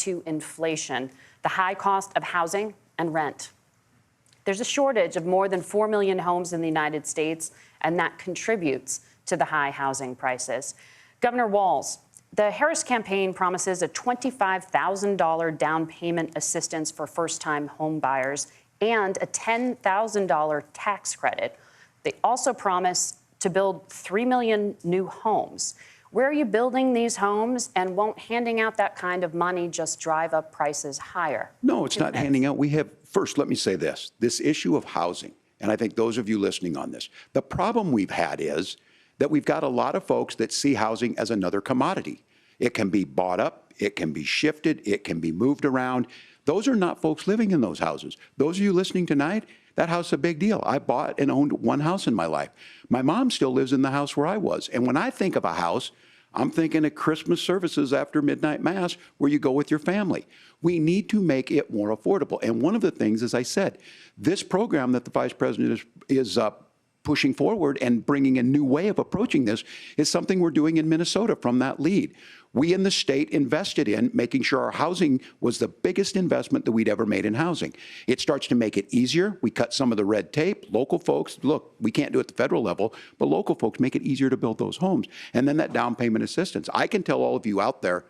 to inflation, the high cost of housing and rent. There's a shortage of more than 4 million homes in the United States, and that contributes to the high housing prices. Governor Walz, the Harris campaign promises a $25,000 down payment assistance for first-time home buyers and a $10,000 tax credit. They also promise to build 3 million new homes. Where are you building these homes, and won't handing out that kind of money just drive up prices higher? No, it's not handing out. First, let me say this issue of housing, and I think those of you listening on this, the problem we've had is that we've got a lot of folks that see housing as another commodity. It can be bought up, it can be shifted, it can be moved around. Those are not folks living in those houses. Those of you listening tonight, that house is a big deal. I bought and owned one house in my life. My mom still lives in the house where I was. And when I think of a house, I'm thinking of Christmas services after midnight mass where you go with your family. We need to make it more affordable. And one of the things, as I said, this program that the Vice President is pushing forward and bringing a new way of approaching this is something we're doing in Minnesota from that lead. We in the state invested in making sure our housing was the biggest investment that we'd ever made in housing. It starts to make it easier. We cut some of the red tape. Local folks, look, we can't do it at the federal level, but local folks make it easier to build those homes. And then that down payment assistance. I can tell all of you out there,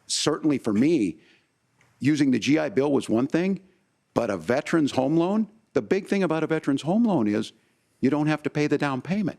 certainly for me, using the GI Bill was one thing, but a veteran's home loan, the big thing about a veteran's home loan is you don't have to pay the down payment.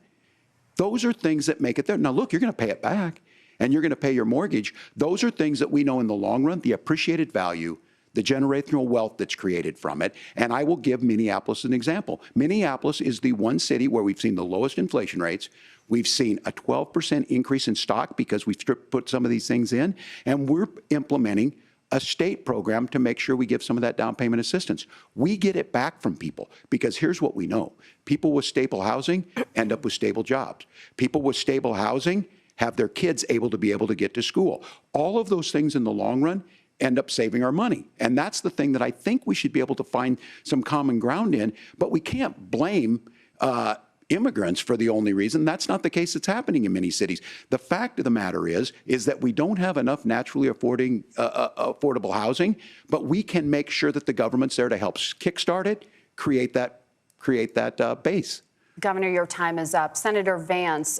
Those are things that make it there. Now, look, you're going to pay it back, and you're going to pay your mortgage. Those are things that we know in the long run, the appreciated value, the generational wealth that's created from it. And I will give Minneapolis an example. Minneapolis is the one city where we've seen the lowest inflation rates. We've seen a 12% increase in stock because we've put some of these things in, and we're implementing a state program to make sure we give some of that down payment assistance. We get it back from people because here's what we know. People with stable housing end up with stable jobs. People with stable housing have their kids able to get to school. All of those things in the long run end up saving our money. And that's the thing that I think we should be able to find some common ground in, but we can't blame immigrants for the only reason. That's not the case that's happening in many cities. The fact of the matter is that we don't have enough naturally affordable housing, but we can make sure that the government's there to help kickstart it, create that base. Governor, your time is up. Senator Vance,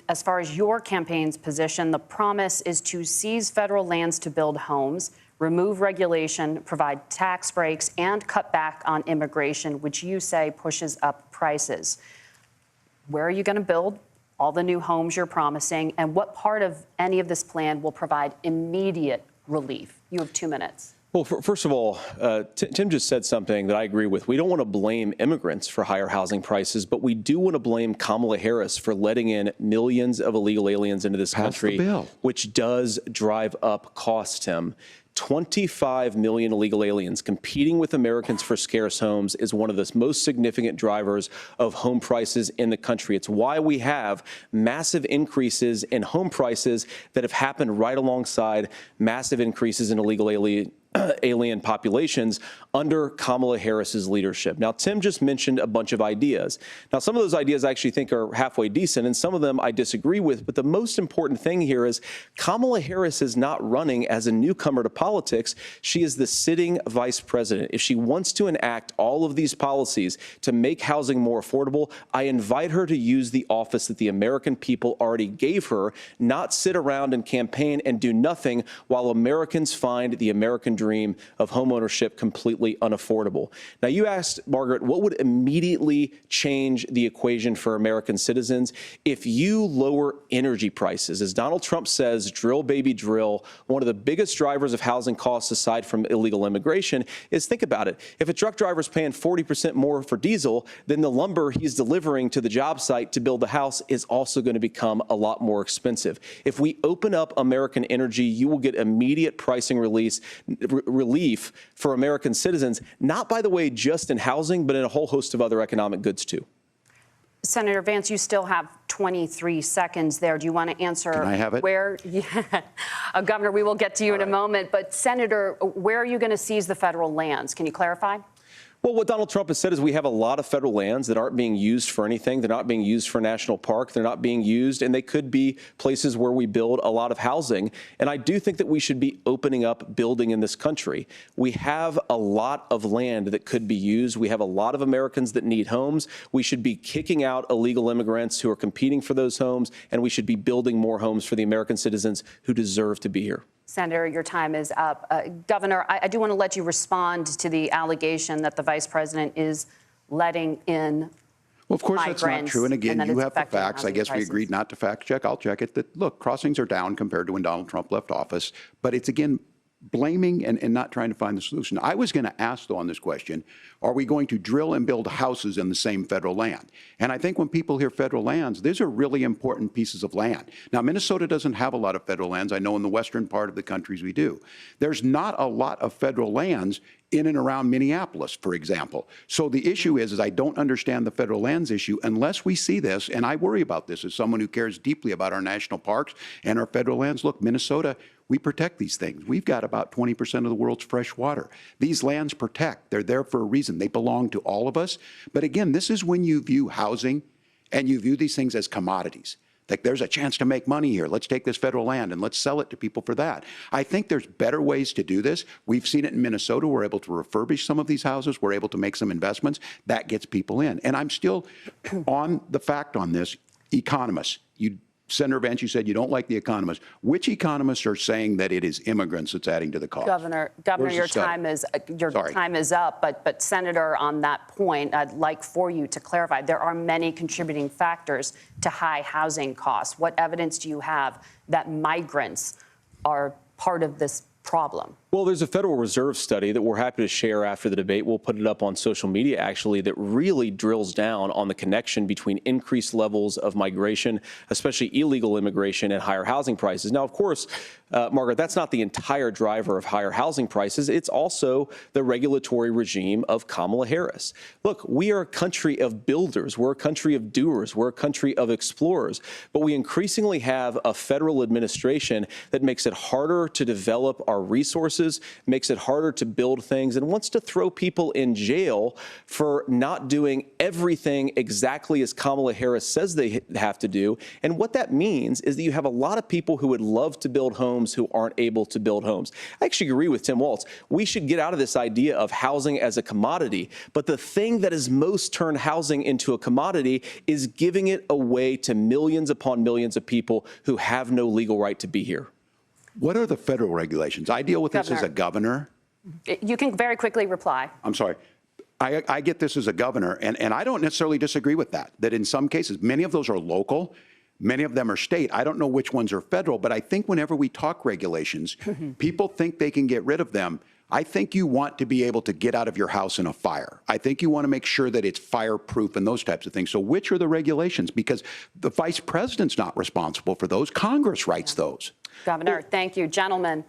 as far as your campaign's position, the promise is to seize federal lands to build homes, remove regulation, provide tax breaks, and cut back on immigration, which you say pushes up prices. Where are you going to build all the new homes you're promising, and what part of any of this plan will provide immediate relief? You have 2 minutes. Well, first of all, Tim just said something that I agree with. We don't want to blame immigrants for higher housing prices, but we do want to blame Kamala Harris for letting in millions of illegal aliens into this country, which does drive up costs, Tim. 25 million illegal aliens competing with Americans for scarce homes is one of the most significant drivers of home prices in the country. It's why we have massive increases in home prices that have happened right alongside massive increases in illegal alien populations under Kamala Harris's leadership. Now, Tim just mentioned a bunch of ideas. Now, some of those ideas I actually think are halfway decent, and some of them I disagree with. But the most important thing here is Kamala Harris is not running as a newcomer to politics. She is the sitting vice president. If she wants to enact all of these policies to make housing more affordable, I invite her to use the office that the American people already gave her, not sit around and campaign and do nothing while Americans find the American dream of homeownership completely unaffordable. Now, you asked, Margaret, what would immediately change the equation for American citizens if you lower energy prices? As Donald Trump says, drill, baby, drill. One of the biggest drivers of housing costs, aside from illegal immigration, is, think about it. If a truck driver is paying 40% more for diesel, then the lumber he's delivering to the job site to build the house is also going to become a lot more expensive. If we open up American energy, you will get immediate pricing relief for American citizens, not, by the way, just in housing, but in a whole host of other economic goods, too. Senator Vance, you still have 23 seconds there. Do you want to answer? Can I have it? Where, yeah. Governor, we will get to you in a moment. But, Senator, where are you going to seize the federal lands? Can you clarify? Well, what Donald Trump has said is we have a lot of federal lands that aren't being used for anything. They're not being used for national park. They're not being used, and they could be places where we build a lot of housing. And I do think that we should be opening up building in this country. We have a lot of land that could be used. We have a lot of Americans that need homes. We should be kicking out illegal immigrants who are competing for those homes, and we should be building more homes for the American citizens who deserve to be here. Senator, your time is up. Governor, I do want to let you respond to the allegation that the vice president is letting in Well, of course, that's not true. And again, you have the facts. I guess we prices. agreed not to fact check. I'll check it. That, look, crossings are down compared to when Donald Trump left office. But it's, again, blaming and not trying to find the solution. I was going to ask, though, on this question, are we going to drill and build houses in the same federal land? And I think when people hear federal lands, these are really important pieces of land. Now, Minnesota doesn't have a lot of federal lands. I know in the western part of the countries we do. There's not a lot of federal lands in and around Minneapolis, for example. So the issue is I don't understand the federal lands issue unless we see this, and I worry about this as someone who cares deeply about our national parks and our federal lands. Look, Minnesota, we protect these things. We've got about 20% of the world's fresh water. These lands protect. They're there for a reason. They belong to all of us. But again, this is when you view housing and you view these things as commodities. Like, there's a chance to make money here. Let's take this federal land and let's sell it to people for that. I think there's better ways to do this. We've seen it in Minnesota. We're able to refurbish some of these houses. We're able to make some investments. That gets people in. And I'm still on the fact on this. Economists, Senator Vance, you said you don't like the economists. Which economists are saying that it is immigrants that's adding to the cost? Governor, your time is up. But Senator, on that point, I'd like for you to clarify. There are many contributing factors to high housing costs. What evidence do you have that migrants are part of this problem? Well, there's a Federal Reserve study that we're happy to share after the debate. We'll put it up on social media, actually, that really drills down on the connection between increased levels of migration, especially illegal immigration, and higher housing prices. Now, of course, Margaret, that's not the entire driver of higher housing prices. It's also the regulatory regime of Kamala Harris. Look, we are a country of builders. We're a country of doers. We're a country of explorers. But we increasingly have a federal administration that makes it harder to develop our resources, makes it harder to build things, and wants to throw people in jail for not doing everything exactly as Kamala Harris says they have to do. And what that means is that you have a lot of people who would love to build homes who aren't able to build homes. I actually agree with Tim Walz. We should get out of this idea of housing as a commodity. But the thing that has most turned housing into a commodity is giving it away to millions upon millions of people who have no legal right to be here. What are the federal regulations? I deal with this as a governor. You can very quickly reply. I'm sorry. I get this as a governor, and I don't necessarily disagree with that in some cases, many of those are local, many of them are state. I don't know which ones are federal, but I think whenever we talk regulations, people think they can get rid of them. I think you want to be able to get out of your house in a fire. I think you want to make sure that it's fireproof and those types of things. So which are the regulations? Because the vice president's not responsible for those. Congress writes those. Governor, thank you. Gentlemen,